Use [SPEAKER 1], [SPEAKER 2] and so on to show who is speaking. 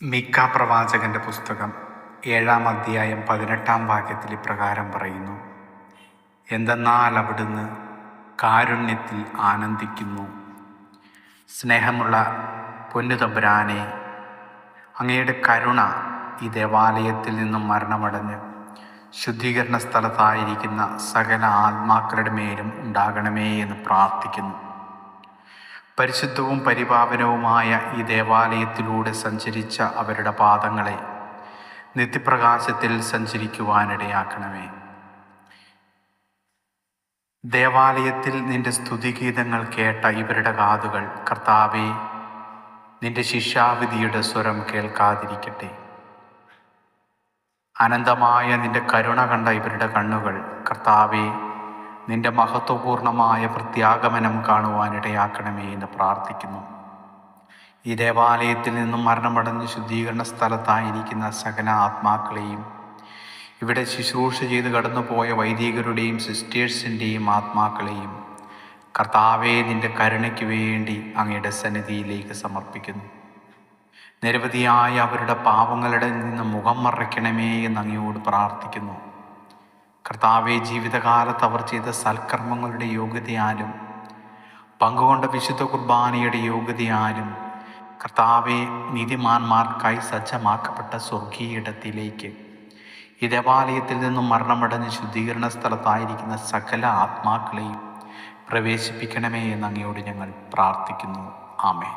[SPEAKER 1] മീഖാ പ്രവാചകന്റെ പുസ്തകം 7-ാം അധ്യായം 18-ാം വാക്യത്തിൽ ഇപ്രകാരം പറയുന്നു: എന്തെന്നാൽ അവിടുന്ന് കാരുണ്യത്തിൽ ആനന്ദിക്കുന്നു. സ്നേഹമുള്ള പൊന്നുതമ്പുരാനെ, അങ്ങയുടെ കരുണ ഈ ദേവാലയത്തിൽ നിന്നും മരണമടഞ്ഞ് ശുദ്ധീകരണ സ്ഥലത്തായിരിക്കുന്ന സകല ആത്മാക്കളുടെ മേലും ഉണ്ടാകണമേ എന്ന് പ്രാർത്ഥിക്കുന്നു. പരിശുദ്ധവും പരിപാവനവുമായ ഈ ദേവാലയത്തിലൂടെ സഞ്ചരിച്ച അവരുടെ പാദങ്ങളെ നിത്യപ്രകാശത്തിൽ സഞ്ചരിക്കുവാനിടയാക്കണമേ. ദേവാലയത്തിൽ നിന്റെ സ്തുതിഗീതങ്ങൾ കേട്ട ഇവരുടെ കാതുകൾ, കർത്താവേ, നിന്റെ ശിക്ഷാവിധിയുടെ സ്വരം കേൾക്കാതിരിക്കട്ടെ. അനന്തമായ നിന്റെ കരുണ കണ്ട ഇവരുടെ കണ്ണുകൾ, കർത്താവേ, നിന്റെ മഹത്വപൂർണമായ പ്രത്യാഗമനം കാണുവാനിടയാക്കണമേ എന്ന് പ്രാർത്ഥിക്കുന്നു. ഈ ദേവാലയത്തിൽ നിന്നും മരണമടഞ്ഞ് ശുദ്ധീകരണ സ്ഥലത്തായിരിക്കുന്ന സകല ആത്മാക്കളെയും, ഇവിടെ ശുശ്രൂഷ ചെയ്ത് കടന്നുപോയ വൈദികരുടെയും സിസ്റ്റേഴ്സിൻ്റെയും ആത്മാക്കളെയും കർത്താവേ, നിന്റെ കരുണയ്ക്ക് വേണ്ടി അങ്ങയുടെ സന്നിധിയിലേക്ക് സമർപ്പിക്കുന്നു. നിരവധിയായ അവരുടെ പാപങ്ങളുടെ നിന്ന് മുഖം മറയ്ക്കണമേ എന്ന് അങ്ങയോട് പ്രാർത്ഥിക്കുന്നു. കർത്താവെ, ജീവിതകാലത്ത് അവർ ചെയ്ത സൽക്കർമ്മങ്ങളുടെ യോഗ്യതയാലും പങ്കുകൊണ്ട വിശുദ്ധ കുർബാനയുടെ യോഗ്യതയാലും കർത്താവെ, നീതിമാന്മാർക്കായി സജ്ജമാക്കപ്പെട്ട സ്വർഗീയ ഇടത്തിലേക്ക് ഈ ദേവാലയത്തിൽ നിന്നും മരണമടഞ്ഞ് ശുദ്ധീകരണ സ്ഥലത്തായിരിക്കുന്ന സകല ആത്മാക്കളെയും പ്രവേശിപ്പിക്കണമേ എന്ന് അങ്ങയോട് ഞങ്ങൾ പ്രാർത്ഥിക്കുന്നു. ആമേൻ.